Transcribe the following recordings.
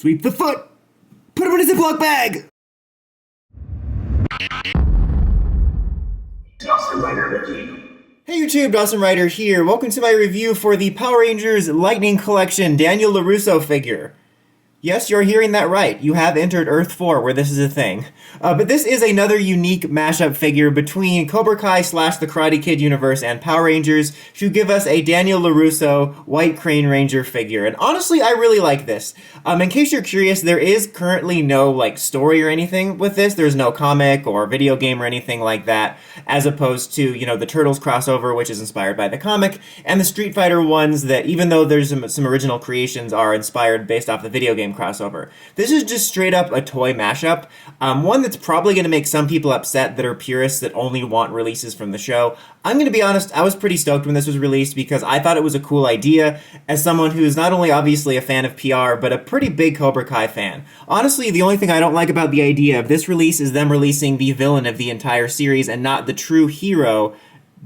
Sweep the foot! Put him in a Ziploc bag! Dawson Rider review. Hey YouTube, Dawson Rider here. Welcome to my review for the Power Rangers Lightning Collection Daniel Larruso figure. Yes, you're hearing that right. You have entered Earth 4, where this is a thing. But this is another unique mashup figure between Cobra Kai / the Karate Kid universe and Power Rangers to give us a Daniel LaRusso White Crane Ranger figure. And honestly, I really like this. In case you're curious, there is currently no story or anything with this. There's no comic or video game or anything like that, as opposed to, the Turtles crossover, which is inspired by the comic, and the Street Fighter ones that, even though there's some original creations, are inspired based off the video game crossover. This is just straight up a toy mashup, one that's probably going to make some people upset that are purists that only want releases from the show. I'm going to be honest, I was pretty stoked when this was released because I thought it was a cool idea as someone who is not only obviously a fan of PR, but a pretty big Cobra Kai fan. Honestly, the only thing I don't like about the idea of this release is them releasing the villain of the entire series and not the true hero,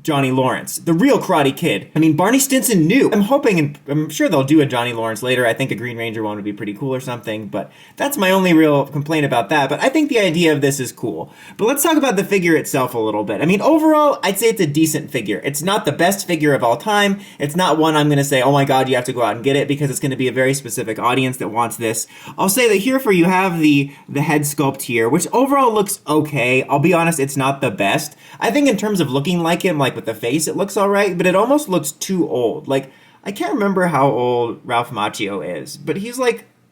Johnny Lawrence, the real Karate Kid. I mean, Barney Stinson knew. I'm hoping, and I'm sure they'll do a Johnny Lawrence later. I think a Green Ranger one would be pretty cool or something, but that's my only real complaint about that. But I think the idea of this is cool. But let's talk about the figure itself a little bit. I mean, overall, I'd say it's a decent figure. It's not the best figure of all time. It's not one I'm going to say, oh my god, you have to go out and get it, because it's going to be a very specific audience that wants this. I'll say that here for you have the head sculpt here, which overall looks okay. I'll be honest, it's not the best. I think in terms of looking like him, with the face, it looks alright, but it almost looks too old. I can't remember how old Ralph Macchio is, but he's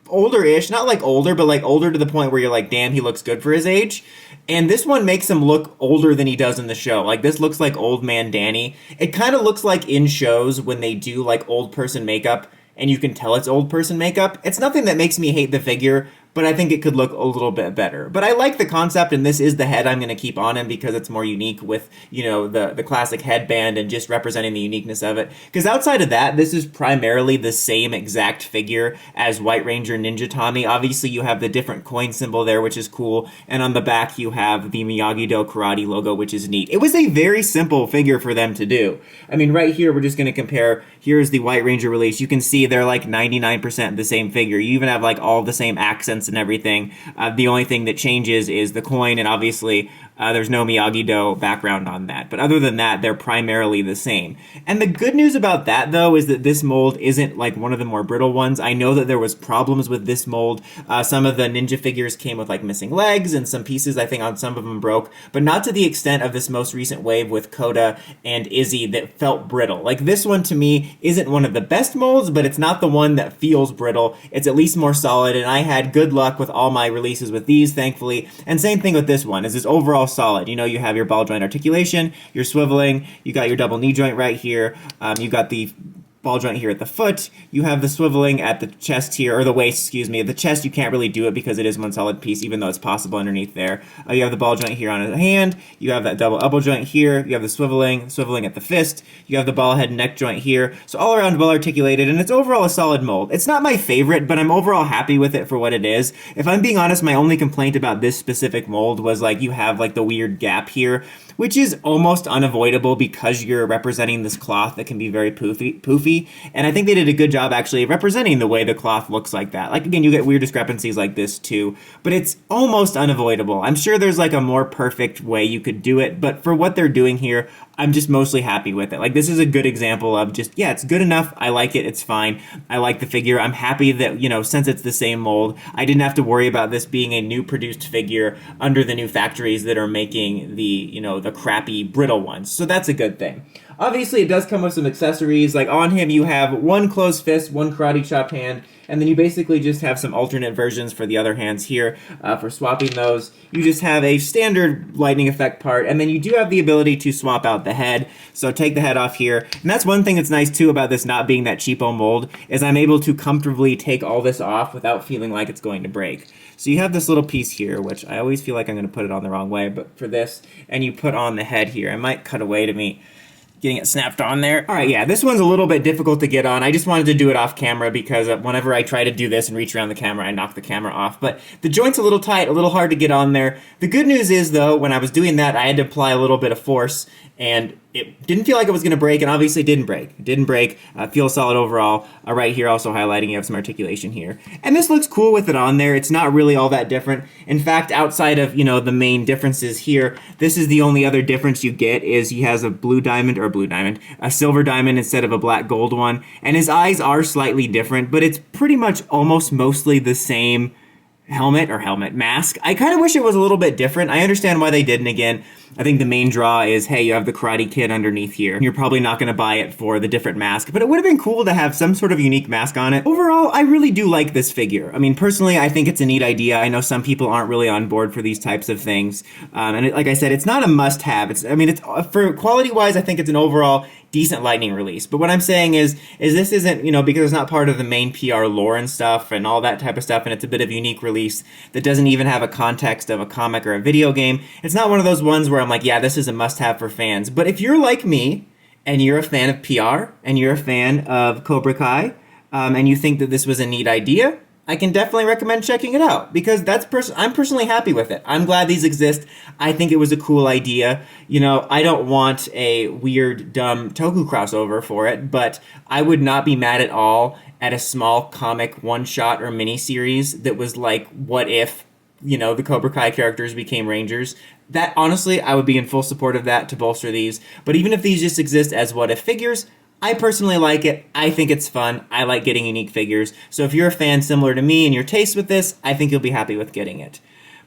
older-ish, not older, but older to the point where you're like, damn, he looks good for his age. And this one makes him look older than he does in the show. This looks like old man Danny. It kind of looks like in shows when they do old person makeup, and you can tell it's old person makeup. It's nothing that makes me hate the figure, but I think it could look a little bit better. But I like the concept, and this is the head I'm going to keep on him because it's more unique with, the classic headband and just representing the uniqueness of it. Because outside of that, this is primarily the same exact figure as White Ranger Ninja Tommy. Obviously, you have the different coin symbol there, which is cool, and on the back you have the Miyagi-Do karate logo, which is neat. It was a very simple figure for them to do. I mean, right here, we're just going to compare. Here's the White Ranger release. You can see they're 99% the same figure. You even have all the same accents and everything. The only thing that changes is the coin, and obviously there's no Miyagi-Do background on that. But other than that, they're primarily the same. And the good news about that, though, is that this mold isn't one of the more brittle ones. I know that there was problems with this mold. Some of the ninja figures came with missing legs, and some pieces, I think, on some of them broke, but not to the extent of this most recent wave with Koda and Izzy that felt brittle. This one, to me, isn't one of the best molds, but it's not the one that feels brittle. It's at least more solid, and I had good luck with all my releases with these, thankfully. And same thing with this one, is it's overall solid. You have your ball joint articulation, your swiveling, you got your double knee joint right here, you got the ball joint here at the foot, you have the swiveling at the chest here, or the waist, excuse me. At the chest, you can't really do it because it is one solid piece, even though it's possible underneath there. You have the ball joint here on the hand, you have that double elbow joint here, you have the swiveling at the fist, you have the ball head and neck joint here, so all around well articulated, and it's overall a solid mold. It's not my favorite, but I'm overall happy with it for what it is. If I'm being honest, my only complaint about this specific mold was you have the weird gap here, which is almost unavoidable because you're representing this cloth that can be very poofy, and I think they did a good job actually of representing the way the cloth looks like that. Again, you get weird discrepancies like this too, but it's almost unavoidable. I'm sure there's a more perfect way you could do it, but for what they're doing here, I'm just mostly happy with it. This is a good example of just, yeah, it's good enough, I like it, it's fine, I like the figure, I'm happy that, since it's the same mold, I didn't have to worry about this being a new produced figure under the new factories that are making the, the crappy brittle ones, so that's a good thing. Obviously, it does come with some accessories. On him, you have one closed fist, one karate chop hand, and then you basically just have some alternate versions for the other hands here for swapping those. You just have a standard lightning effect part, and then you do have the ability to swap out the head. So take the head off here. And that's one thing that's nice, too, about this not being that cheapo mold, is I'm able to comfortably take all this off without feeling like it's going to break. So you have this little piece here, which I always feel like I'm going to put it on the wrong way, but for this, and you put on the head here. I might cut away to me getting it snapped on there. All right, yeah, this one's a little bit difficult to get on. I just wanted to do it off camera because whenever I try to do this and reach around the camera, I knock the camera off. But the joint's a little tight, a little hard to get on there. The good news is, though, when I was doing that, I had to apply a little bit of force, and it didn't feel like it was going to break, and obviously didn't break. It didn't break. Feels solid overall. Right here, also highlighting, you have some articulation here. And this looks cool with it on there. It's not really all that different. In fact, outside of, you know, the main differences here, this is the only other difference you get is he has a a silver diamond instead of a black gold one. And his eyes are slightly different, but it's pretty much almost mostly the same helmet mask. I kind of wish it was a little bit different. I understand why they didn't. Again, I think the main draw is, hey, you have the Karate Kid underneath here. You're probably not going to buy it for the different mask, but it would have been cool to have some sort of unique mask on it. Overall, I really do like this figure. I mean, personally, I think it's a neat idea. I know some people aren't really on board for these types of things. Like I said, it's not a must-have. It's for quality-wise, I think it's an overall decent Lightning release. But what I'm saying is this isn't, you know, because it's not part of the main PR lore and stuff and all that type of stuff, and it's a bit of a unique release that doesn't even have a context of a comic or a video game. It's not one of those ones where I'm like, yeah, this is a must-have for fans. But if you're like me, and you're a fan of PR, and you're a fan of Cobra Kai, and you think that this was a neat idea, I can definitely recommend checking it out, because I'm personally happy with it. I'm glad these exist. I think it was a cool idea. You know, I don't want a weird, dumb Toku crossover for it, but I would not be mad at all at a small comic one-shot or mini-series that was like, what if, you know, the Cobra Kai characters became Rangers. That, honestly, I would be in full support of that to bolster these. But even if these just exist as what if figures, I personally like it. I think it's fun. I like getting unique figures. So if you're a fan similar to me and your taste with this, I think you'll be happy with getting it.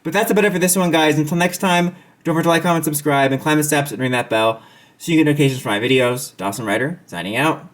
But that's about it for this one, guys. Until next time, don't forget to like, comment, subscribe, and climb the steps and ring that bell so you get notifications for my videos. Dawson Ryder, signing out.